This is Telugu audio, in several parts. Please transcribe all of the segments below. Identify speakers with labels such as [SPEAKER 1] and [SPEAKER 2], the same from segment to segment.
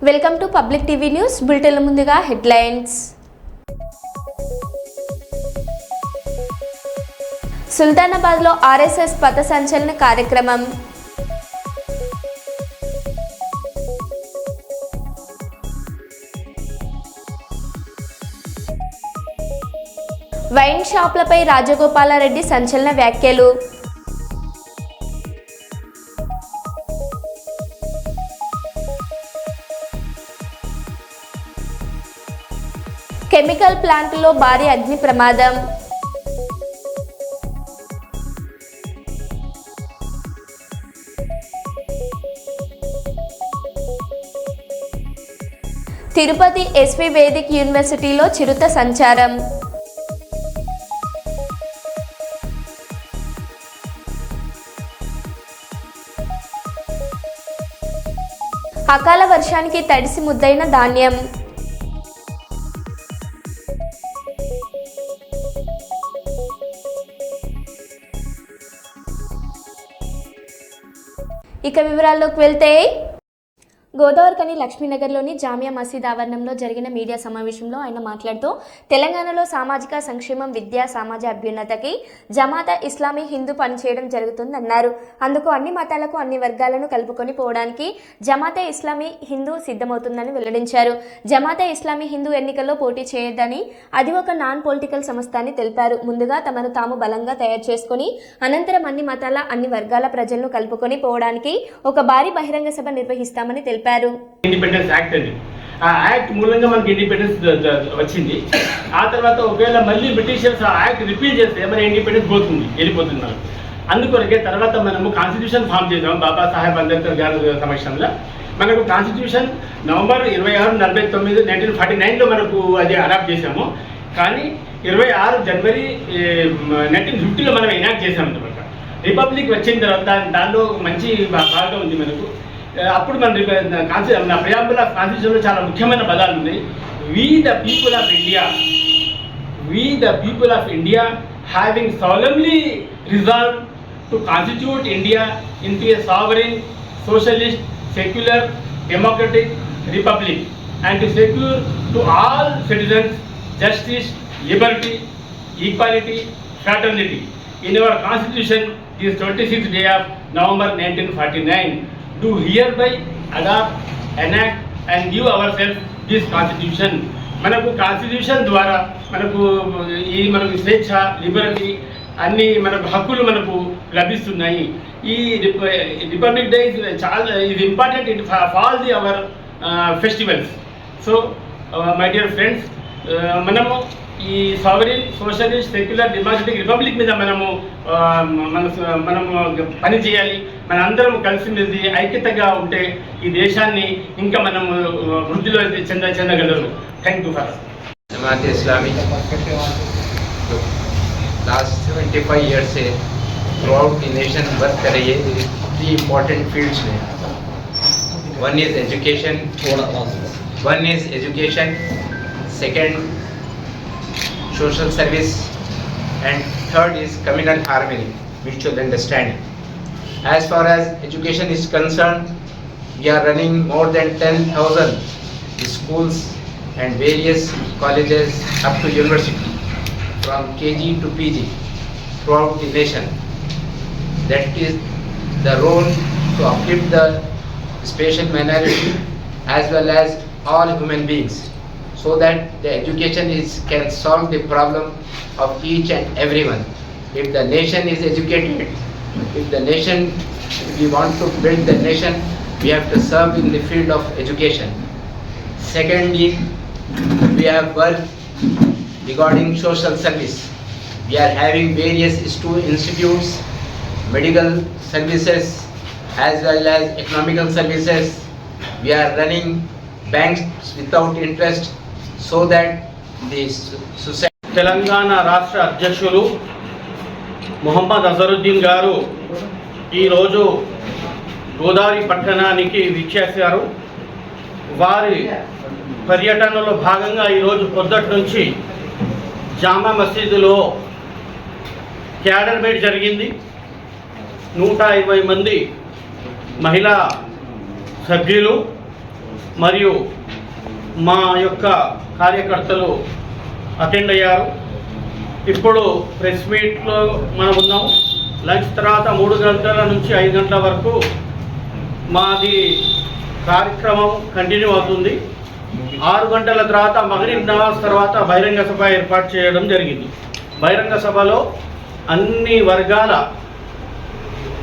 [SPEAKER 1] Welcome to public TV news బులెటిన్ల ముందుగా హెడ్లైన్స్. సుల్తానాబాద్లో ఆర్ఎస్ఎస్ పథ సంచలన కార్యక్రమం. వైన్ షాపులపై రాజగోపాలారెడ్డి సంచలన వ్యాఖ్యలు. కెమికల్ ప్లాంట్లో భారీ అగ్ని ప్రమాదం. తిరుపతి ఎస్వి వేదిక్ యూనివర్సిటీలో చిరుత సంచారం. అకాల వర్షానికి తడిసి ముద్దైన ధాన్యం. ఇక వివరాల్లోకి వెళ్తే, గోదావరికని లక్ష్మీనగర్లోని జామియా మసీద్ ఆవరణంలో జరిగిన మీడియా సమావేశంలో ఆయన మాట్లాడుతూ, తెలంగాణలో సామాజిక సంక్షేమం, విద్య, సమాజ అభ్యున్నతకి జమాత ఇస్లామీ హిందూ పనిచేయడం జరుగుతుందన్నారు. అందుకు అన్ని మతాలకు, అన్ని వర్గాలను కలుపుకొని పోవడానికి జమాతే ఇస్లామీ హిందూ సిద్ధమవుతుందని వెల్లడించారు. జమాతే ఇస్లామీ హిందూ ఎన్నికల్లో పోటీ చేయొద్దని, అది ఒక నాన్ పొలిటికల్ సంస్థ అని తెలిపారు. ముందుగా తమను తాము బలంగా తయారు చేసుకుని అనంతరం అన్ని మతాల, అన్ని వర్గాల ప్రజలను కలుపుకొని పోవడానికి ఒక భారీ బహిరంగ సభ నిర్వహిస్తామని తెలిపారు.
[SPEAKER 2] ఇండిపెండెన్స్ యాక్ట్ అని, ఆ యాక్ట్ మూలంగా మనకి ఇండిపెండెన్స్ వచ్చింది. ఆ తర్వాత ఒకవేళ మళ్ళీ బ్రిటిషర్స్ ఆ యాక్ట్ రిపీల్ చేస్తే మన ఇండిపెండెన్స్ వెళ్ళిపోతుంది మనం. అందుకొరకే తర్వాత మనము కాన్స్టిట్యూషన్ ఫామ్ చేసాము బాబాసాహెబ్ అంబేద్కర్ గారి సమక్షంలో. మనకు కాన్స్టిట్యూషన్ నవంబర్ 26, 49, 1949లో మనకు అది అడాప్ట్ చేసాము. కానీ 26 జనవరి 1950లో మనం ఎనాక్ట్ చేసాము అనమాట. రిపబ్లిక్ వచ్చిన తర్వాత దానిలో మంచి భాగం ఉంది మనకు. అప్పుడు మన ప్రియాంబుల్ ఆఫ్ కాన్స్టిట్యూషన్లో చాలా ముఖ్యమైన పదాలు ఉన్నాయి. We the people of India having solemnly resolve to constitute India into a sovereign, socialist, secular, democratic republic and to secure to all citizens justice, liberty, equality, fraternity. In our constitution, this 26th day of November 1949, do hereby adopt, enact and give ourselves this constitution. మనకు కాన్స్టిట్యూషన్ ద్వారా మనకు స్వేచ్ఛ, లిబర్టీ, అన్ని మనకు హక్కులు మనకు లభిస్తున్నాయి. ఈ republic day is important for all our festivals. So my dear friends, మనము ఈ sovereign, socialist, secular, democratic republic మీద మనము పని చేయాలి. మన అందరం కలిసిమెలిసి ఐక్యతగా ఉంటే ఈ దేశాన్ని ఇంకా మనము వృద్ధిలో చెందగలరు. Thank you for
[SPEAKER 3] Jamaat Islami last 75 years से throughout the nation work कर रही है 3 इम्पॉर्टेंट फील्ड्स में. One is education, second social service, and third is communal harmony, mutual understanding. As far as education is concerned, we are running more than 10,000 schools and various colleges up to university, from KG to PG throughout the nation. That is the role to uplift the special minority as well as all human beings, so that the education can solve the problem of each and everyone. If the nation is educated, if we want to build the nation, we have to serve in the field of education. Secondly, we have worked regarding social service. We are having various institutes, medical services as well as economical services. We are running banks without interest, so that the society.
[SPEAKER 2] Telangana రాష్ట్ర అధ్యక్షులు మొహమ్మద్ అజరుద్దీన్ గారు ఈరోజు గోదావరి పట్టణానికి విచ్చేశారు. వారి పర్యటనలో భాగంగా ఈరోజు పొద్దుటి నుంచి జామా మసీదులో క్యాడర్ మీట్ జరిగింది. 120 మంది మహిళా సభ్యులు
[SPEAKER 4] మరియు మా యొక్క కార్యకర్తలు అటెండ్ అయ్యారు. ఇప్పుడు ప్రెస్ మీట్లో మనం ఉన్నాం. లంచ్ తర్వాత 3 గంటల నుంచి 5 గంటల వరకు మాది కార్యక్రమం కంటిన్యూ అవుతుంది. 6 గంటల తర్వాత మగరిబ్ నమాజ్ తర్వాత బహిరంగ సభ ఏర్పాటు చేయడం జరిగింది. బహిరంగ సభలో అన్ని వర్గాల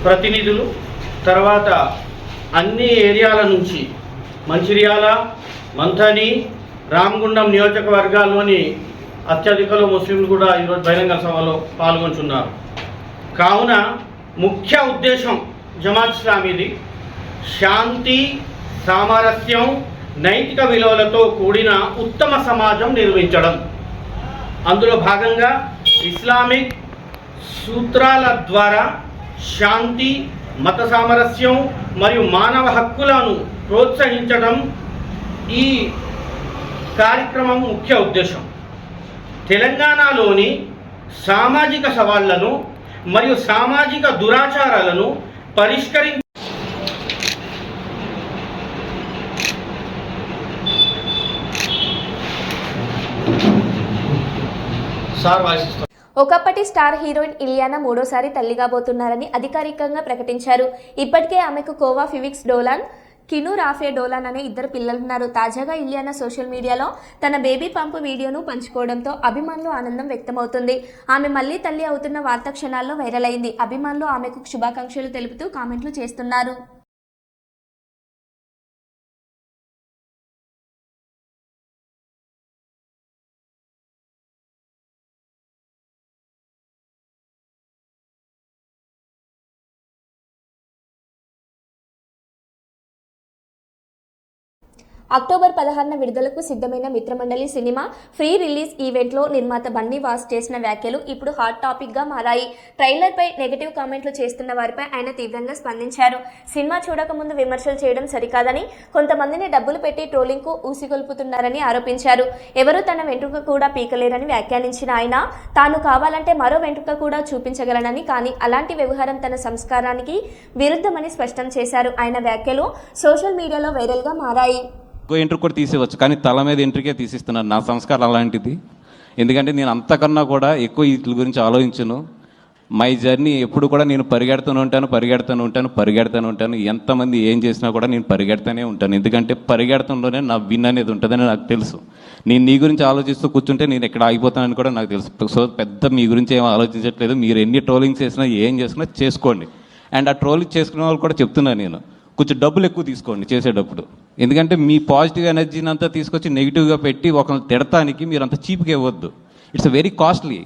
[SPEAKER 4] ప్రతినిధులు, తర్వాత అన్ని ఏరియాల నుంచి మంచిర్యాల, మంథని, రామగుండం నియోజకవర్గాల్లోని అత్యధికలో ముస్లింలు కూడా ఈరోజు బహిరంగ సభలో పాల్గొంటున్నారు. కావున ముఖ్య ఉద్దేశం జమాత్ ఇస్లామీది శాంతి, సామరస్యం, నైతిక విలువలతో కూడిన ఉత్తమ సమాజం నిర్మించడం. అందులో భాగంగా ఇస్లామిక్ సూత్రాల ద్వారా శాంతి, మత సామరస్యం మరియు మానవ హక్కులను ప్రోత్సహించడం ఈ కార్యక్రమం ముఖ్య ఉద్దేశం. తెలంగాణలోని సామాజిక సవాళ్లను మరియు సామాజిక దురాచారాలను పరిష్కరించి
[SPEAKER 1] ఒకప్పటి స్టార్ హీరోయిన్ ఇలియానా 3వసారి తల్లిగాబోతున్నారని అధికారికంగా ప్రకటించారు. ఇప్పటికే ఆమెకు కోవా ఫివిక్స్ డోలాన్, కిను రాఫే డోలాన్ అనే 2 పిల్లలున్నారు. తాజాగా ఇలియానా సోషల్ మీడియాలో తన బేబీ పంపు వీడియోను పంచుకోవడంతో అభిమానులు ఆనందం వ్యక్తమవుతుంది. ఆమె మళ్లీ తల్లి అవుతున్న వార్త క్షణాల్లో వైరల్ అయింది. అభిమానులు ఆమెకు శుభాకాంక్షలు తెలుపుతూ కామెంట్లు చేస్తున్నారు. అక్టోబర్ 16న విడుదలకు సిద్ధమైన మిత్రమండలి సినిమా ఫ్రీ రిలీజ్ ఈవెంట్లో నిర్మాత బన్నీ వాస్ చేసిన వ్యాఖ్యలు ఇప్పుడు హాట్ టాపిక్గా మారాయి. ట్రైలర్పై నెగటివ్ కామెంట్లు చేస్తున్న వారిపై ఆయన తీవ్రంగా స్పందించారు. సినిమా చూడకముందు విమర్శలు చేయడం సరికాదని, కొంతమందిని డబ్బులు పెట్టి ట్రోలింగ్కు ఊసిగొల్పుతున్నారని ఆరోపించారు. ఎవరూ తన వెంట్రుక కూడా పీకలేరని వ్యాఖ్యానించిన ఆయన, తాను కావాలంటే మరో వెంట్రుక కూడా చూపించగలనని, కానీ అలాంటి వ్యవహారం తన సంస్కారానికి విరుద్ధమని స్పష్టం చేశారు. ఆయన వ్యాఖ్యలు సోషల్ మీడియాలో వైరల్గా మారాయి.
[SPEAKER 5] ఎంట్రుకు కూడా తీసేవచ్చు, కానీ తల మీద ఎంట్రుకే తీసిస్తున్నాను. నా సంస్కారం అలాంటిది. ఎందుకంటే నేను అంతకన్నా కూడా ఎక్కువ వీటి గురించి ఆలోచించను. మై జర్నీ ఎప్పుడు కూడా నేను పరిగెడుతూనే ఉంటాను. ఎంతమంది ఏం చేసినా కూడా నేను పరిగెడుతూనే ఉంటాను. ఎందుకంటే పరిగెడతంలోనే నా విన్ అనేది ఉంటుందని నాకు తెలుసు. నేను నీ గురించి ఆలోచిస్తూ కూర్చుంటే నేను ఎక్కడ ఆగిపోతానని కూడా నాకు తెలుసు. సో పెద్ద మీ గురించి ఏం ఆలోచించట్లేదు. మీరు ఎన్ని ట్రోలింగ్ చేసినా ఏం చేసినా చేసుకోండి. అండ్ ఆ ట్రోలింగ్ చేసుకునే వాళ్ళు కూడా చెప్తున్నాను నేను, కొంచెం డబ్బులు ఎక్కువ తీసుకోండి చేసేటప్పుడు. ఎందుకంటే మీ పాజిటివ్ ఎనర్జీని అంతా తీసుకొచ్చి నెగిటివ్గా పెట్టి ఒకరిని తిడటానికి మీరు అంత చీప్గా ఇవ్వద్దు. It's very costly.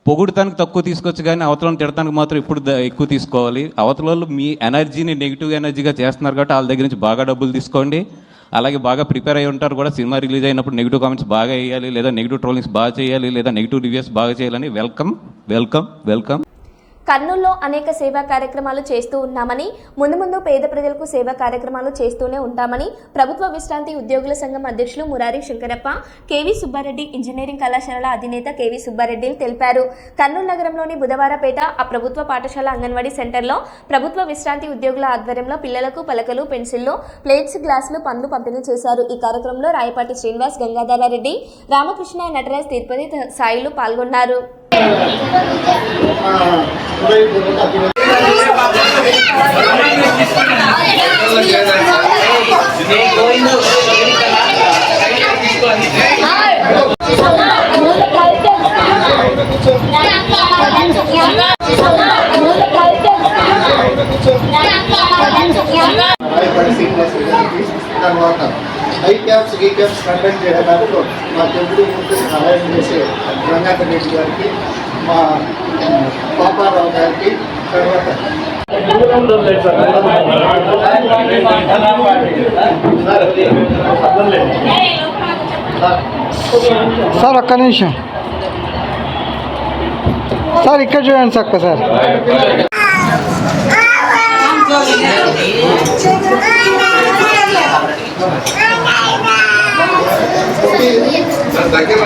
[SPEAKER 5] పొగుడుతానికి తక్కువ తీసుకోవచ్చు, కానీ అవతలను తిడటానికి మాత్రం ఇప్పుడు ఎక్కువ తీసుకోవాలి. అవతల మీ ఎనర్జీని నెగిటివ్ ఎనర్జీగా చేస్తున్నారు కాబట్టి వాళ్ళ దగ్గర నుంచి బాగా డబ్బులు తీసుకోండి. అలాగే బాగా ప్రిపేర్ అయి ఉంటారు కూడా. సినిమా రిలీజ్ అయినప్పుడు నెగిటివ్ కామెంట్స్ బాగా వేయాలి, లేదా నెగిటివ్ ట్రోలింగ్స్ బాగా చేయాలి, లేదా నెగిటివ్ రివ్యూస్ బాగా చేయాలని వెల్కమ్ వెల్కమ్ వెల్కమ్.
[SPEAKER 1] కర్నూలులో అనేక సేవా కార్యక్రమాలు చేస్తూ ఉన్నామని, ముందు పేద ప్రజలకు సేవా కార్యక్రమాలు చేస్తూనే ఉంటామని ప్రభుత్వ విశ్రాంతి ఉద్యోగుల సంఘం అధ్యక్షులు మురారి శంకరప్ప, కేవీ సుబ్బారెడ్డి ఇంజనీరింగ్ కళాశాల అధినేత కేవీ సుబ్బారెడ్డి తెలిపారు. కర్నూలు నగరంలోని బుధవారపేట ఆ ప్రభుత్వ పాఠశాల అంగన్వాడీ సెంటర్లో ప్రభుత్వ విశ్రాంతి ఉద్యోగుల ఆధ్వర్యంలో పిల్లలకు పలకలు, పెన్సిళ్లు, ప్లేట్స్, గ్లాసులు, పండ్లు పంపిణీ చేశారు. ఈ కార్యక్రమంలో రాయపాటి శ్రీనివాస్, గంగాధరారెడ్డి, రామకృష్ణ, నటరాజ్, తిరుపతి సాయిలు పాల్గొన్నారు.
[SPEAKER 6] తర్వాత ఐ క్యాప్స్, ఈ క్యాప్స్ కండక్ట్ చేయడానికి మా తెలుగు సహాయం చేసే గంగాధర్ రెడ్డి గారికి, మా పాపారావు గారికి, తర్వాత
[SPEAKER 7] సార్ ఒక్క నిమిషం సార్, ఇక్కడ చూడండి చక్క సార్.
[SPEAKER 6] దగ్గర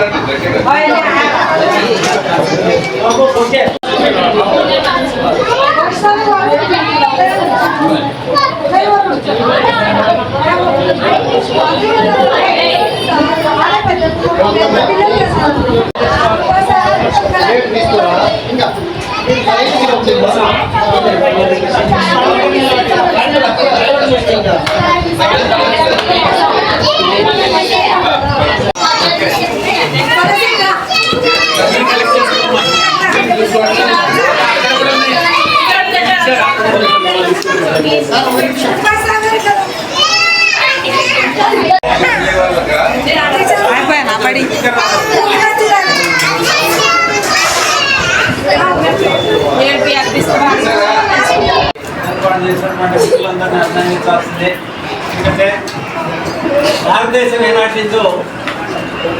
[SPEAKER 8] మిత్రులందరినీ అభినందించాల్సిందే. ఎందుకంటే భారతదేశం ఏనాటి నుంచో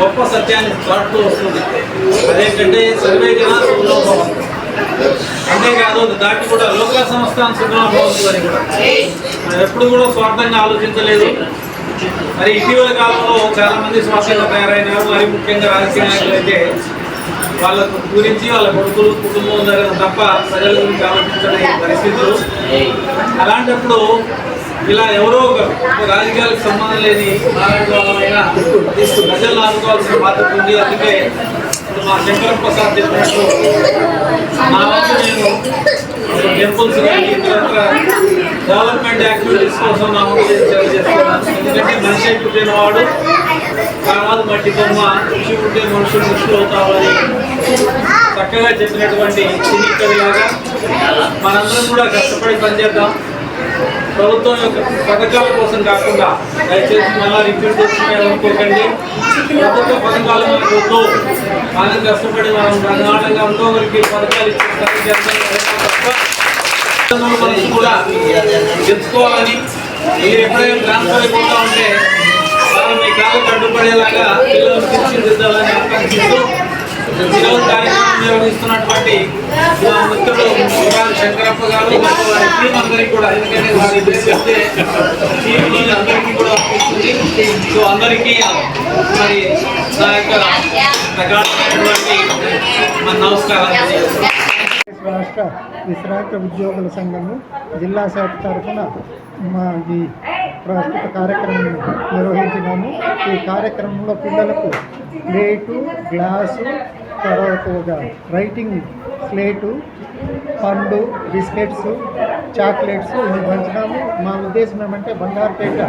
[SPEAKER 8] గొప్ప సత్యాన్ని చాటుతూ వస్తుంది. అదేంటంటే సర్వే జనా సుఖినో భవంతు. అంతేకాదు దాన్ని కూడా లోక సంస్థానం సుఖినో భవంతు అని కూడా మనం ఎప్పుడు కూడా స్వార్థంగా ఆలోచించలేదు. మరి ఇటీవల కాలంలో చాలా మంది స్వార్థంగా తయారైనారు. మరి ముఖ్యంగా రాజకీయ నాయకులు అయితే వాళ్ళ గురించి వాళ్ళ కొడుకులు కుటుంబం జరగడం తప్ప ప్రజల గురించి ఆలోచించని పరిస్థితులు. అలాంటప్పుడు ఇలా ఎవరో ఒకరు రాజకీయాలకు సంబంధం లేని నారాయణ వాళ్ళమైనా ప్రజలను ఆదుకోవాల్సిన బాధ్యత ఉంది. అందుకే మా శంకరం ప్రసాద్ చెప్పినట్టు నా వంతు నేను టెంపుల్స్ కానీ ఇతర డెవలప్మెంట్ యాక్టివిటీస్ కోసం నా వంతు చేస్తున్నాను. ఎందుకంటే మనిషి పుట్టిన వాడు కాదు మట్టి బొమ్మ, కృషి పుట్టే మనుషులు కృషులు అవుతామని చక్కగా చెప్పినటువంటి సినీ కవిలాగా మనందరం కూడా కష్టపడి పనిచేద్దాం. ప్రభుత్వం యొక్క పథకాల కోసం కాకుండా దయచేసి మళ్ళా రిపీట్ చేస్తున్నాయి అనుకోకండి. ప్రభుత్వ పథకాలు మనకు వద్దు, మనం కష్టపడి మనం బ్రహ్మాండంగా ఇంకొకరికి పథకాలు ఇచ్చిన మనసు కూడా తెలుసుకోవాలని. మీరు ఎప్పుడైనా ట్రాన్స్ఫర్ అయిపోతా ఉంటే మనం మీ కాళ్ళకు అడ్డుపడేలాగా పిల్లలను తీర్చిదిద్దాలని ఆకాంక్షిస్తూ ఈరోజు కార్యక్రమం నిర్వహిస్తున్నటువంటి మా మిత్రుడు శంకరప్ప గారు మరియు వారి టీం అందరికీ కూడా, ఎందుకంటే వారి చెప్తే టీం అందరికీ కూడా అనిపిస్తుంది. సో అందరికీ మరి నా యొక్క ప్రకాశమైనటువంటి మన నమస్కారాలు.
[SPEAKER 6] రాష్ట్ర విశ్రాంత ఉద్యోగుల సంఘము జిల్లా శాఖ తరఫున మా ఈ ప్రస్తుత కార్యక్రమం నిర్వహించినాము. ఈ కార్యక్రమంలో పిల్లలకు ప్లేటు, గ్లాసు, తర్వాత ఒక రైటింగ్ స్లేటు, పండు, బిస్కెట్స్, చాక్లెట్స్ ఇవి పంచినాము. మా ఉద్దేశం ఏమంటే బంగారుపేట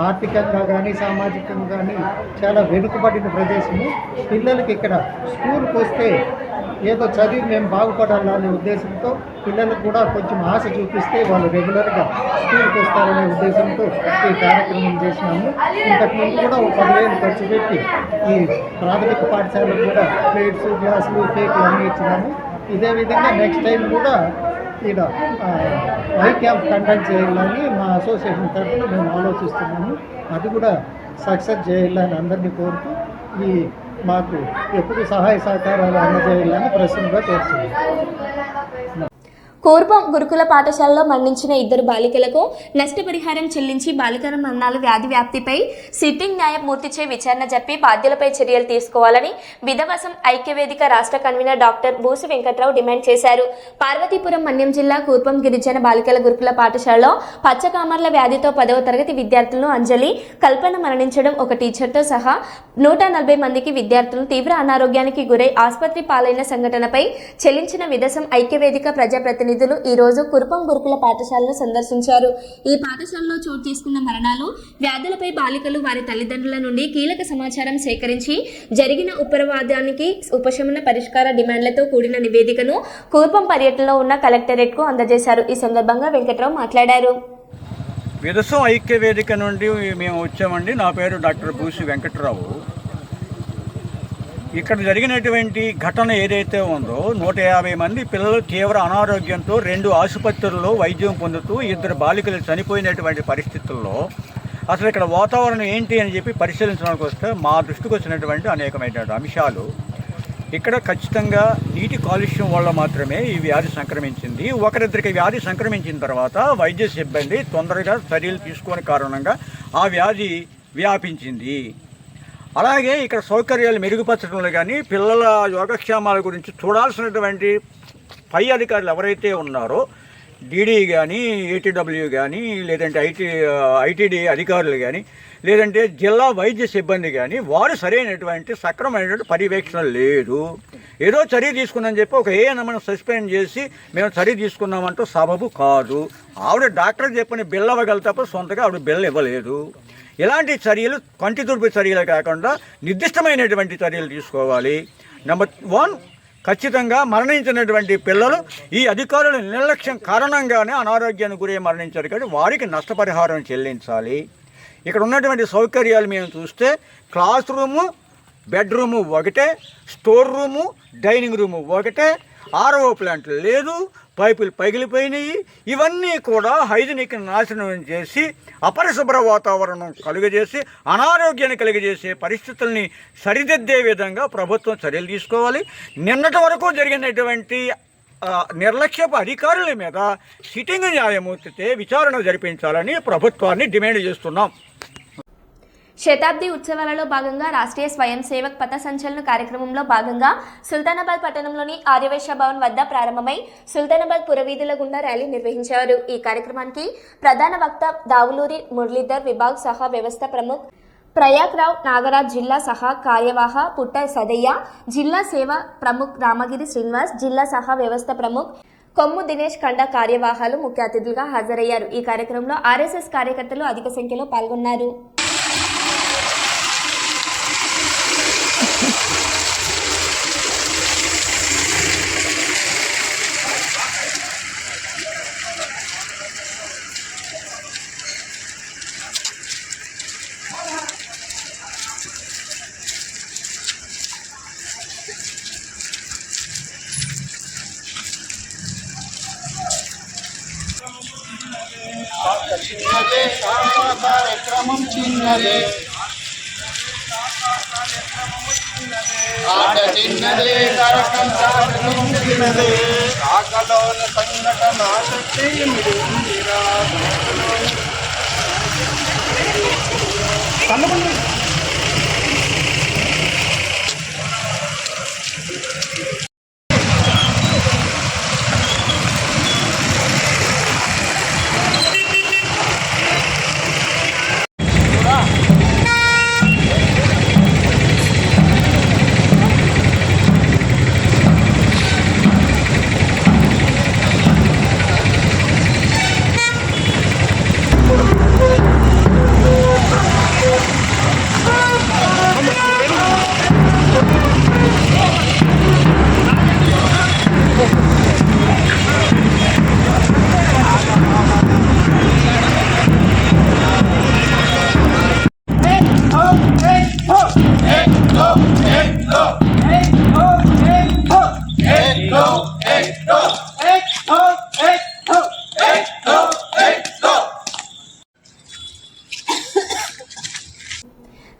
[SPEAKER 6] ఆర్థికంగా కానీ సామాజికంగా కానీ చాలా వెనుకబడిన ప్రదేశము. పిల్లలకి ఇక్కడ స్కూల్కి వస్తే ఏదో చదివి మేము బాగుపడాలనే ఉద్దేశంతో పిల్లలకు కూడా కొంచెం ఆశ చూపిస్తే వాళ్ళు రెగ్యులర్గా స్కూల్కి వస్తారనే ఉద్దేశంతో ఈ కార్యక్రమం చేసినాము. ఇంతకుముందు కూడా ఒక 10,000 ఖర్చు పెట్టి ఈ ప్రాథమిక పాఠశాలకు కూడా ప్లేట్స్, గ్లాసులు, కేకులు అన్నీ ఇచ్చినాము. ఇదే విధంగా నెక్స్ట్ టైం కూడా ఈడ వై క్యాంప్ కండక్ట్ చేయాలని మా అసోసియేషన్ తరఫున మేము ఆలోచిస్తున్నాము. అది కూడా సక్సెస్ చేయాలని అందరినీ కోరుతూ ఈ మాకు ఎప్పుడు సహాయ సహకారాలు అందజేయాలని ప్రశ్నగా కోరుతున్నాను.
[SPEAKER 1] కూర్పం గురుకుల పాఠశాలలో మరణించిన 2 బాలికలకు నష్టపరిహారం చెల్లించి బాలికల మరణాల వ్యాధి వ్యాప్తిపై సిట్టింగ్ న్యాయమూర్తిచే విచారణ జరిపి బాధ్యులపై చర్యలు తీసుకోవాలని విధవసం ఐక్యవేదిక రాష్ట్ర convener doctor Busi Venkatrao demand చేశారు. పార్వతీపురం మన్యం జిల్లా కూర్పం గిరిజన బాలికల గురుకుల పాఠశాలలో పచ్చకామర్ల వ్యాధితో 10వ తరగతి విద్యార్థులను అంజలి, కల్పన మరణించడం, ఒక టీచర్తో సహా 140 మందికి విద్యార్థులు తీవ్ర అనారోగ్యానికి గురై ఆసుపత్రి పాలైన సంఘటనపై చెల్లించిన విధసం ఐక్యవేదిక ప్రజాప్రతినిధులు ఈ రోజు కురుపం గురుకుల పాఠశాలను సందర్శించారు. ఈ పాఠశాలలో చోటు చేసుకున్న మరణాలు, వ్యాధులపై బాలికలు వారి తల్లిదండ్రుల నుండి కీలక సమాచారం సేకరించి జరిగిన ఉపవాదానికి ఉపశమన పరిష్కార డిమాండ్లతో కూడిన నివేదికను కురుపం పర్యటనలో ఉన్న కలెక్టరేట్కు అందజేశారు. ఈ సందర్భంగా వెంకట్రావు మాట్లాడారు.
[SPEAKER 9] విధసం ఐక్య వేదిక నుండి మేము వచ్చామండి. నా పేరు డాక్టర్ బూసి వెంకట్రావు. ఇక్కడ జరిగినటువంటి ఘటన ఏదైతే ఉందో 150 మంది పిల్లలు తీవ్ర అనారోగ్యంతో 2 ఆసుపత్రుల్లో వైద్యం పొందుతూ 2 బాలికలు చనిపోయినటువంటి పరిస్థితుల్లో అసలు ఇక్కడ వాతావరణం ఏంటి అని చెప్పి పరిశీలించడానికి వస్తే మా దృష్టికి వచ్చినటువంటి అనేకమైనటువంటి అంశాలు, ఇక్కడ ఖచ్చితంగా నీటి కాలుష్యం వల్ల మాత్రమే ఈ వ్యాధి సంక్రమించింది. ఒకరిద్దరికి వ్యాధి సంక్రమించిన తర్వాత వైద్య సిబ్బంది తొందరగా చర్యలు తీసుకునే కారణంగా ఆ వ్యాధి వ్యాపించింది. అలాగే ఇక్కడ సౌకర్యాలు మెరుగుపరచడంలో కానీ పిల్లల యోగక్షేమాల గురించి చూడాల్సినటువంటి పై అధికారులు ఎవరైతే ఉన్నారో డీడీ కానీ, ఏటీడబ్ల్యూ కానీ, లేదంటే ఐటీడీ అధికారులు కానీ, లేదంటే జిల్లా వైద్య సిబ్బంది కానీ వారు సరైనటువంటి సక్రమైనటువంటి పర్యవేక్షణ లేదు. ఏదో చర్య తీసుకుందని చెప్పి ఒక ఏఎన్ఎంను సస్పెండ్ చేసి మేము చర్య తీసుకున్నామంటూ సబబు కాదు. ఆవిడ డాక్టర్ చెప్పిన బిల్ ఇవ్వగల తప్ప సొంతగా ఆవిడ బిల్ ఇవ్వలేదు. ఇలాంటి చర్యలు కంటి తుడుపు చర్యలు కాకుండా నిర్దిష్టమైనటువంటి చర్యలు తీసుకోవాలి. నెంబర్ 1, ఖచ్చితంగా మరణించినటువంటి పిల్లలు ఈ అధికారుల నిర్లక్ష్యం కారణంగానే అనారోగ్యానికి గురై మరణించారు కాబట్టి వారికి నష్టపరిహారం చెల్లించాలి. ఇక్కడ ఉన్నటువంటి సౌకర్యాలు మేము చూస్తే క్లాస్ రూము, బెడ్రూము ఒకటే, స్టోర్ రూము, డైనింగ్ రూము ఒకటే, ఆర్ఓ ప్లాంట్ లేదు, పైపులు పగిలిపోయినాయి. ఇవన్నీ కూడా హైజీనిక్ నాశనం చేసి అపరిశుభ్ర వాతావరణం కలుగజేసి అనారోగ్యాన్ని కలిగజేసే పరిస్థితుల్ని సరిదిద్దే విధంగా ప్రభుత్వం చర్యలు తీసుకోవాలి. నిన్నటి వరకు జరిగినటువంటి నిర్లక్ష్యపు అధికారుల మీద సిట్టింగ్ న్యాయమూర్తితో విచారణ జరిపించాలని ప్రభుత్వాన్ని డిమాండ్ చేస్తున్నాం.
[SPEAKER 1] శతాబ్ది ఉత్సవాలలో భాగంగా రాష్ట్రీయ స్వయం సేవక్ పథ సంచలన కార్యక్రమంలో భాగంగా సుల్తానాబాద్ పట్టణంలోని ఆర్యవైశ్య భవన్ వద్ద ప్రారంభమై సుల్తానాబాద్ పురవీధుల గుండా ర్యాలీ నిర్వహించారు. ఈ కార్యక్రమానికి ప్రధాన వక్త దావులూరి మురళీధర్, విభాగ్ సహా వ్యవస్థ ప్రముఖ్ ప్రయాగ్ రావ్ నాగరాజ్, జిల్లా సహా కార్యవాహ పుట్ట సదయ్య, జిల్లా సేవ ప్రముఖ్ రామగిరి శ్రీనివాస్, జిల్లా సహా వ్యవస్థ ప్రముఖ్ కొమ్ము దినేష్ కండ కార్యవాహాలు ముఖ్య అతిథులుగా హాజరయ్యారు. ఈ కార్యక్రమంలో ఆర్ఎస్ఎస్ కార్యకర్తలు అధిక సంఖ్యలో పాల్గొన్నారు.
[SPEAKER 6] కార్యక్రమం చిన్నదే, ఆట చిన్నదే, కార్యక్రమం చిన్నదే, కాకలోన సంఘటన శక్తి మిడుందిరా.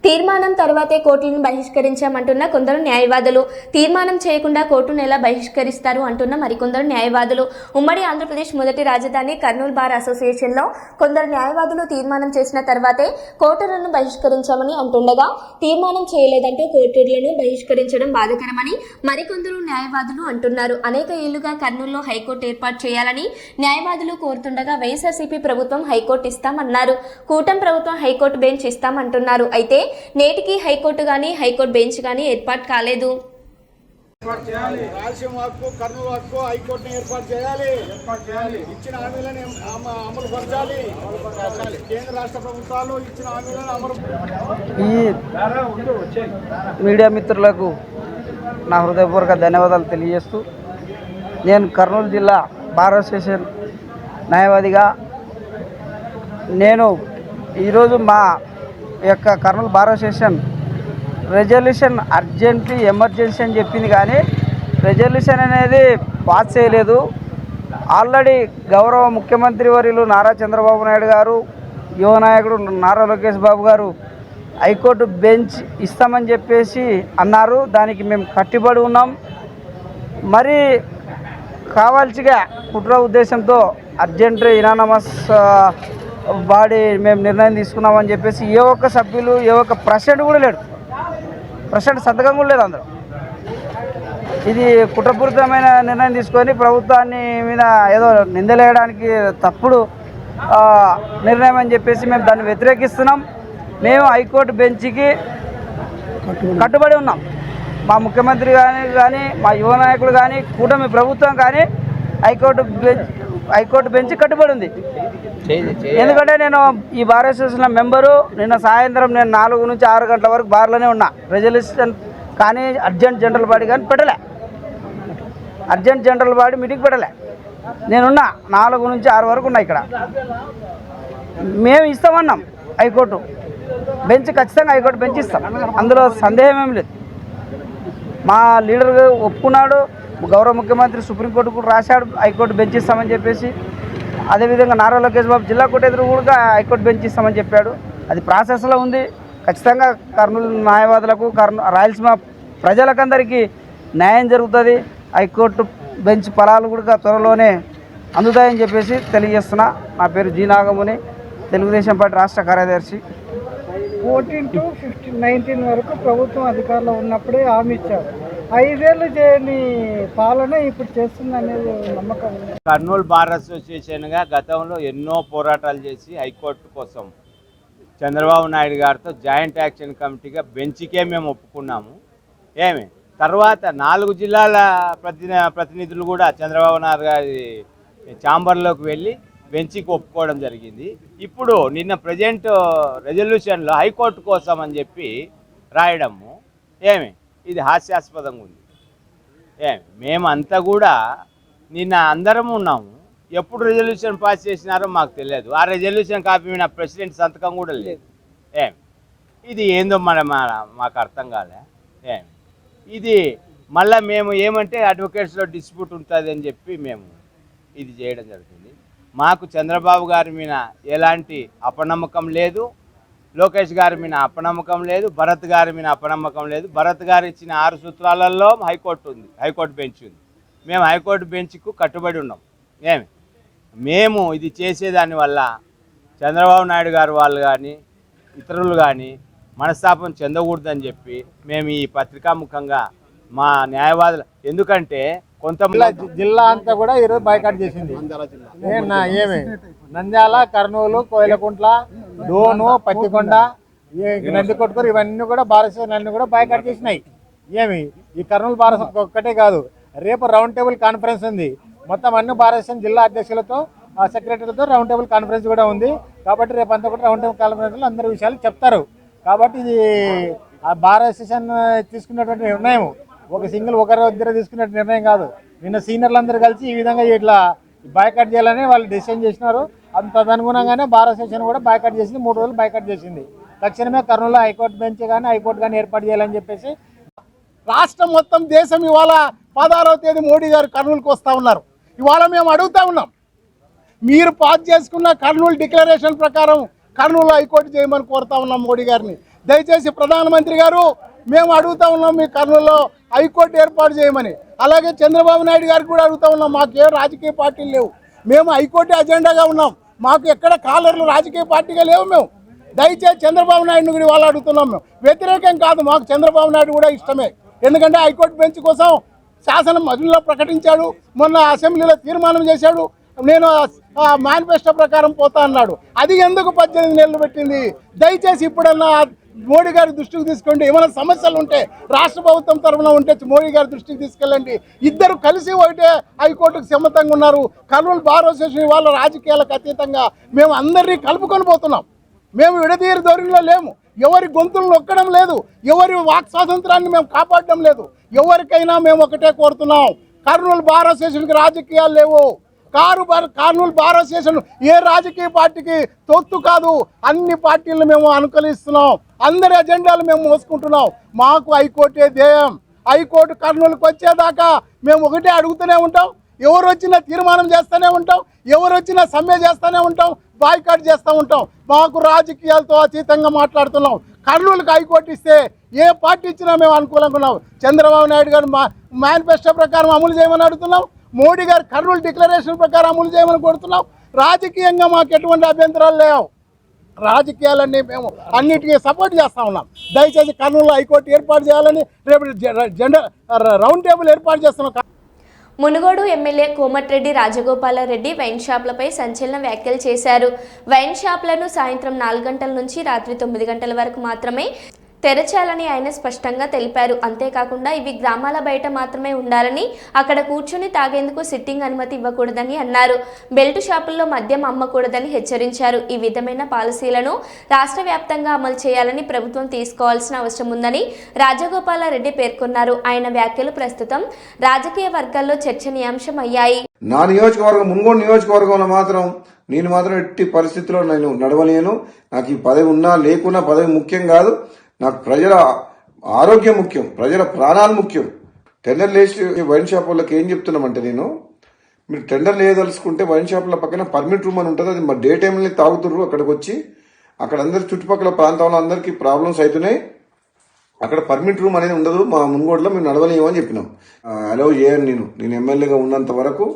[SPEAKER 1] తీర్మానం తర్వాతే కోర్టులను బహిష్కరించామంటున్న కొందరు న్యాయవాదులు, తీర్మానం చేయకుండా కోర్టును ఎలా బహిష్కరిస్తారు అంటున్న మరికొందరు న్యాయవాదులు. ఉమ్మడి ఆంధ్రప్రదేశ్ మొదటి రాజధాని కర్నూలు బార్ అసోసియేషన్లో కొందరు న్యాయవాదులు తీర్మానం చేసిన తర్వాతే కోర్టులను బహిష్కరించామని అంటుండగా, తీర్మానం చేయలేదంటూ కోర్టులను బహిష్కరించడం బాధాకరమని మరికొందరు న్యాయవాదులు అంటున్నారు. అనేక ఏళ్లుగా కర్నూలులో హైకోర్టు ఏర్పాటు చేయాలని న్యాయవాదులు కోరుతుండగా వైఎస్ఆర్సీపీ ప్రభుత్వం హైకోర్టు ఇస్తామన్నారు. కూటమి ప్రభుత్వం హైకోర్టు బెంచ్ ఇస్తామంటున్నారు. అయితే నేటికి హైకోర్టు గానీ హైకోర్టు బెంచ్ గానీ ఏర్పాటు కాలేదు.
[SPEAKER 6] రాయలసీమ హక్కు, కర్నూలు హక్కు హైకోర్టుని ఏర్పాటు చేయాలి. ఇచ్చిన హామీలను అమలు పరచాలి. కేంద్ర రాష్ట్ర ప్రభుత్వాలు ఇచ్చిన హామీలను అమలు.
[SPEAKER 7] ఈ మీడియా మిత్రులకు నా హృదయపూర్వక ధన్యవాదాలు తెలియజేస్తూ, నేను కర్నూలు జిల్లా బార్ అసోసియేషన్ న్యాయవాదిగా నేను ఈరోజు మా యొక్క Kurnool bar association resolution urgently emergency అని చెప్పింది, కానీ రెజల్యూషన్ అనేది పాస్ చేయలేదు. ఆల్రెడీ గౌరవ ముఖ్యమంత్రి వర్యులు నారా చంద్రబాబు నాయుడు గారు, యువ నాయకుడు నారా లోకేష్ బాబు గారు హైకోర్టు బెంచ్ ఇస్తామని చెప్పేసి అన్నారు. దానికి మేము కట్టుబడి ఉన్నాం. మరి కావాల్సిగా కుట్ర ఉద్దేశంతో అర్జెంట్ ఇనానమస్ బాడీ మేము నిర్ణయం తీసుకున్నామని చెప్పేసి ఏ ఒక్క సభ్యులు, ఏ ఒక్క ప్రెసిడెంట్ కూడా లేడు, ప్రెసిడెంట్ సంతకం కూడా లేదు. అందరూ ఇది కుట్రపూరితమైన నిర్ణయం తీసుకొని ప్రభుత్వాన్ని మీద ఏదో నిందలేయడానికి తప్పుడు నిర్ణయం అని చెప్పేసి మేము దాన్ని వ్యతిరేకిస్తున్నాం. మేము హైకోర్టు బెంచ్కి కట్టుబడి ఉన్నాం. మా ముఖ్యమంత్రి కానీ మా యువ నాయకులు కానీ కూటమి ప్రభుత్వం కానీ హైకోర్టు బెంచ్ కట్టుబడి ఉంది. ఎందుకంటే నేను ఈ బార్ అసోసియేషన్ మెంబరు. నిన్న సాయంత్రం నేను 4 నుంచి 6 గంటల వరకు బార్లోనే ఉన్నా. రెజల్యూషన్ కానీ అర్జెంట్ జనరల్ బాడీ కానీ పెట్టలే. అర్జెంట్ జనరల్ బాడీ మీటింగ్ పెట్టలే. నేనున్నా 4 నుంచి 6 వరకు ఉన్నా ఇక్కడ. మేము ఇస్తామన్నాం హైకోర్టు బెంచ్, ఖచ్చితంగా హైకోర్టు బెంచ్ ఇస్తాం, అందులో సందేహం ఏం లేదు. మా లీడర్ ఒప్పుకున్నాడు, గౌరవ ముఖ్యమంత్రి సుప్రీంకోర్టుకు రాశాడు హైకోర్టు బెంచ్ ఇస్తామని చెప్పేసి. అదేవిధంగా నారా లోకేష్ బాబు జిల్లా కోర్టు ఎదురు కూడా హైకోర్టు బెంచ్ ఇస్తామని చెప్పాడు. అది ప్రాసెస్లో ఉంది. ఖచ్చితంగా కర్నూలు న్యాయవాదులకు, రాయలసీమ ప్రజలకందరికీ న్యాయం జరుగుతుంది. హైకోర్టు బెంచ్ ఫలాలు కూడా త్వరలోనే అందుతాయని చెప్పేసి తెలియజేస్తున్నా. నా పేరు జీ నాగముని, తెలుగుదేశం పార్టీ రాష్ట్ర కార్యదర్శి.
[SPEAKER 6] 14 to 19 వరకు ప్రభుత్వం అధికారంలో ఉన్నప్పుడే హామీ ఇచ్చారు. 5 ఏళ్ళు చేయని పాలన ఇప్పుడు చేస్తుంది అనేది నమ్మకం.
[SPEAKER 10] కర్నూలు బార్ అసోసియేషన్గా గతంలో ఎన్నో పోరాటాలు చేసి హైకోర్టు కోసం చంద్రబాబు నాయుడు గారితో జాయింట్ యాక్షన్ కమిటీగా బెంచ్కే మేము ఒప్పుకున్నాము. తర్వాత 4 జిల్లాల ప్రతినిధులు కూడా చంద్రబాబు నాయుడు గారి ఛాంబర్లోకి వెళ్ళి బెంచ్కి ఒప్పుకోవడం జరిగింది. ఇప్పుడు నిన్న ప్రజెంట్ రెజల్యూషన్లో హైకోర్టు కోసం అని చెప్పి రాయడము ఇది హాస్యాస్పదంగా ఉంది. మేమంతా కూడా నిన్న అందరం ఉన్నాము. ఎప్పుడు రెజల్యూషన్ పాస్ చేసినారో మాకు తెలియదు. ఆ రెజల్యూషన్ కాపీ మీద ప్రెసిడెంట్ సంతకం కూడా లేదు. ఇది ఏందో మాకు అర్థం కాలే. ఇది మళ్ళీ మేము ఏమంటే అడ్వకేట్స్లో డిస్ప్యూట్ ఉంటుంది అని చెప్పి మేము ఇది చేయడం జరుగుతుంది. మాకు చంద్రబాబు గారి మీద ఎలాంటి అపనమ్మకం లేదు, లోకేష్ గారి మీద అపనమ్మకం లేదు, భరత్ గారి మీద అపనమ్మకం లేదు. భరత్ గారు ఇచ్చిన 6 సూత్రాలలో హైకోర్టు ఉంది, హైకోర్టు బెంచ్ ఉంది. మేము హైకోర్టు బెంచ్కు కట్టుబడి ఉన్నాం. మేము ఇది చేసేదానివల్ల చంద్రబాబు నాయుడు గారు వాళ్ళు కానీ ఇతరులు కానీ మనస్తాపం చెందకూడదని చెప్పి మేము ఈ పత్రికాముఖంగా మా న్యాయవాదులు, ఎందుకంటే కొంతమంది
[SPEAKER 6] జిల్లా అంతా కూడా ఈరోజు బాయ్కాట్ చేసింది. నంద్యాల, కర్నూలు, కోయిలకుంట్ల, డోను, పత్తికొండ, నందికొట్కూరు ఇవన్నీ కూడా భారతదేశం అన్నీ కూడా బాయ్కాట్ చేసినాయి. ఈ కర్నూలు భారత ఒక్కటే కాదు, రేపు రౌండ్ టేబుల్ కాన్ఫరెన్స్ ఉంది. మొత్తం అన్ని భారతదేశం జిల్లా అధ్యక్షులతో సెక్రటరీలతో రౌండ్ టేబుల్ కాన్ఫరెన్స్ కూడా ఉంది. కాబట్టి రేపు అంతా కూడా రౌండ్ టేబుల్ కాన్ఫరెన్స్లో అందరి విషయాలు చెప్తారు. కాబట్టి ఇది బార్ అసోసియేషన్ తీసుకున్నటువంటి నిర్ణయం ఒకరు ఇద్దరు తీసుకునే నిర్ణయం కాదు. నిన్న సీనియర్లు అందరూ కలిసి ఈ విధంగా ఇట్లా బాయ్కాట్ చేయాలని వాళ్ళు డిసిషన్ చేసినారు. అంత అనుగుణంగానే బార్ అసోసియేషన్ కూడా బాయ్కాట్ చేసింది. 3 రోజులు బాయ్కాట్ చేసింది. తక్షణమే కర్నూలులో హైకోర్టు బెంచ్ కానీ హైకోర్టు కానీ ఏర్పాటు చేయాలని చెప్పేసి
[SPEAKER 11] రాష్ట్రం మొత్తం దేశం ఇవాళ 16వ తేదీ మోడీ గారు కర్నూలుకు వస్తూ ఉన్నారు. ఇవాళ మేము అడుగుతూ ఉన్నాం, మీరు పాస్ చేసుకున్న కర్నూలు డిక్లరేషన్ ప్రకారం కర్నూలు హైకోర్టు చేయమని కోరుతా ఉన్నాం మోడీ గారిని. దయచేసి ప్రధానమంత్రి గారు మేము అడుగుతా ఉన్నాం, మీ కర్నూలులో హైకోర్టు ఏర్పాటు చేయమని. అలాగే చంద్రబాబు నాయుడు గారికి కూడా అడుగుతా ఉన్నాం. మాకు ఏ రాజకీయ పార్టీలు లేవు, మేము హైకోర్టు అజెండాగా ఉన్నాం. మాకు ఎక్కడ కాలర్లు రాజకీయ పార్టీగా లేవు. మేము దయచేసి చంద్రబాబు నాయుడుని కూడా వాళ్ళు అడుగుతున్నాం. మేము వ్యతిరేకం కాదు, మాకు చంద్రబాబు నాయుడు కూడా ఇష్టమే. ఎందుకంటే హైకోర్టు బెంచ్ కోసం శాసనం మధ్యలో ప్రకటించాడు, మొన్న అసెంబ్లీలో తీర్మానం చేశాడు. నేను మేనిఫెస్టో ప్రకారం పోతా అన్నాడు. అది ఎందుకు 18 నెలలు పెట్టింది? దయచేసి ఇప్పుడన్నా మోడీ గారి దృష్టికి తీసుకోండి. ఏమైనా సమస్యలు ఉంటే రాష్ట్ర ప్రభుత్వం తరఫున ఉంటే మోడీ గారి దృష్టికి తీసుకెళ్ళండి. ఇద్దరు కలిసి ఒకటే హైకోర్టుకు సమ్మతంగా ఉన్నారు. కర్నూలు బార్ అసోసియేషన్ వాళ్ళ రాజకీయాలకు అతీతంగా మేము అందరినీ కలుపుకొని పోతున్నాం. మేము విడదీయని ధోరణిలో లేము. ఎవరి గొంతులను నొక్కడం లేదు, ఎవరి వాక్ స్వాతంత్రాన్ని మేము కాపాడడం లేదు. ఎవరికైనా మేము ఒకటే కోరుతున్నాం, కర్నూలు బార్ అసోసియేషన్కి రాజకీయాలు లేవు. కర్నూలు బార్ అసోసియేషన్ ఏ రాజకీయ పార్టీకి తొత్తు కాదు. అన్ని పార్టీలను మేము అనుకూలిస్తున్నాం. అందరి అజెండాలు మేము మోసుకుంటున్నాం. మాకు హైకోర్టే ధ్యేయం. హైకోర్టు కర్నూలుకి వచ్చేదాకా మేము ఒకటే అడుగుతూనే ఉంటాం. ఎవరు వచ్చినా తీర్మానం చేస్తూనే ఉంటాం, ఎవరు వచ్చినా సమ్మె చేస్తూనే ఉంటాం, బాయ్కాట్ చేస్తూ ఉంటాం. మాకు రాజకీయాలతో అతీతంగా మాట్లాడుతున్నాం. కర్నూలుకి హైకోర్టు ఇస్తే ఏ పార్టీ ఇచ్చినా మేము అనుకూలంగా ఉన్నాం. చంద్రబాబు నాయుడు గారు మేనిఫెస్టో ప్రకారం అమలు చేయమని అడుగుతున్నాం. మోడీ గారు కర్నూలు డిక్లరేషన్ ప్రకారం అమలు చేయమని కోరుతున్నాం. రాజకీయంగా మాకు ఎటువంటి అభ్యంతరాలు లేవు. రాజకీయాలన్నీ మేము అన్నిటికీ సపోర్ట్ చేస్తూ ఉన్నాం. దయచేసి కర్నూలు హైకోర్టు ఏర్పాటు చేయాలని రేపు జెండర్ రౌండ్ టేబుల్ ఏర్పాటు చేస్తున్నాం.
[SPEAKER 1] మునుగోడు ఎమ్మెల్యే కోమటిరెడ్డి రాజగోపాలరెడ్డి వైన్ షాపులపై సంచలన వ్యాఖ్యలు చేశారు. వైన్ షాపులను సాయంత్రం 4 గంటల నుంచి రాత్రి 9 గంటల వరకు మాత్రమే తెరచాలని ఆయన స్పష్టంగా తెలిపారు. అంతేకాకుండా ఇవి గ్రామాల బయట మాత్రమే ఉండాలని, అక్కడ కూర్చొని తాగేందుకు సిట్టింగ్ అనుమతి ఇవ్వకూడదని అన్నారు. బెల్ట్ షాపుల్లో మద్యం అమ్మకూడదని హెచ్చరించారు. ఈ విధమైన పాలసీలను రాష్ట్ర వ్యాప్తంగా అమలు చేయాలని ప్రభుత్వం తీసుకోవాల్సిన అవసరం ఉందని రాజగోపాలరెడ్డి పేర్కొన్నారు. ఆయన వ్యాఖ్యలు ప్రస్తుతం రాజకీయ వర్గాల్లో చర్చనీయాంశం అయ్యాయి.
[SPEAKER 12] నా నియోజకవర్గం మున్గోడు నియోజకవర్గంలో మాత్రం నేను మాత్రం ఎట్టి పరిస్థితుల్లో నేను నడవలేను. నాకు ఈ పదవి ఉన్నా లేకున్నా పదవి ముఖ్యం కాదు. నాకు ప్రజల ఆరోగ్యం ముఖ్యం, ప్రజల ప్రాణాలు ముఖ్యం. టెండర్ లేచి వైన్ షాప్ వాళ్ళకి ఏం చెప్తున్నామంటే, నేను మీరు టెండర్ లేదలుచుకుంటే వైన్ షాపుల పక్కన పర్మిట్ రూమ్ అని ఉంటుంది. అది మా డే టైంలో తాగుతుర్రు. అక్కడికి వచ్చి అక్కడ అందరి చుట్టుపక్కల ప్రాంతంలో అందరికీ ప్రాబ్లమ్స్ అవుతున్నాయి. అక్కడ పర్మిట్ రూమ్ అనేది ఉండదు. మా మున్గోడులో మేము నడవలేమని చెప్పినాం. అలౌ చేయను. నేను ఎమ్మెల్యేగా ఉన్నంత వరకు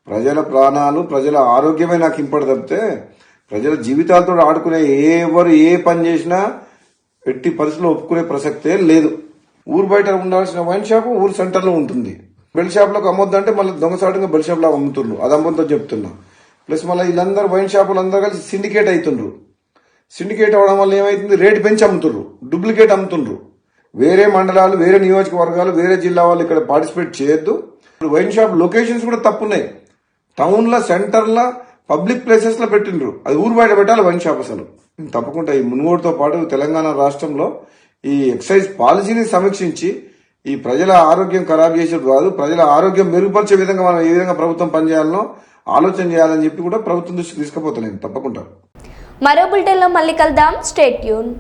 [SPEAKER 12] ప్రజల ప్రాణాలు, ప్రజల ఆరోగ్యమే నాకు ఇంపడి తప్పితే ప్రజల జీవితాలతో ఆడుకునే ఎవరు ఏ పని చేసినా ఎట్టి పరిస్థితుల్లో ఒప్పుకునే ప్రసక్తే లేదు. ఊరు బయట ఉండాల్సిన వైన్ షాపు ఊరు సెంటర్లో ఉంటుంది. బెల్ షాప్లకు అమ్మొద్దంటే మళ్ళీ దొంగసాటుగా బెల్ షాప్లో అమ్ముతుండ్రు. అది అమ్మొద్దో చెప్తున్నా. ప్లస్ మళ్ళీ వీళ్ళందరూ వైన్ షాపులు అందరూ కలిసి సిండికేట్ అవుతుండ్రు. సిండికేట్ అవడం వల్ల ఏమైతుంది, రేటు పెంచి అమ్ముతుండ్రు, డూప్లికేట్ అమ్ముతుండ్రు. వేరే మండలాలు, వేరే నియోజకవర్గాలు, వేరే జిల్లా వాళ్ళు ఇక్కడ పార్టిసిపేట్ చేయొద్దు. వైన్ షాప్ లొకేషన్స్ కూడా తప్పున్నాయి. టౌన్లో, సెంటర్లో, పబ్లిక్ ప్లేసెస్ లో పెట్టిండ్రు. అది ఊరు బయట పెట్టాలి వైన్ షాప్. అసలు తప్పకుండా ఈ మున్గోడుతో పాటు తెలంగాణ రాష్ట్రంలో ఈ ఎక్సైజ్ పాలసీని సమీక్షించి ఈ ప్రజల ఆరోగ్యం ఖరాబ్ చేసేది కాదు, ప్రజల ఆరోగ్యం మెరుగుపరిచే విధంగా మనం ఏ విధంగా ప్రభుత్వం పనిచేయాలనో ఆలోచన చేయాలని చెప్పి కూడా ప్రభుత్వం దృష్టికి తీసుకుపోతాను తప్పకుండా.
[SPEAKER 1] మరో బులెటిన్లో మళ్ళీ కలుద్దాం. Stay tune.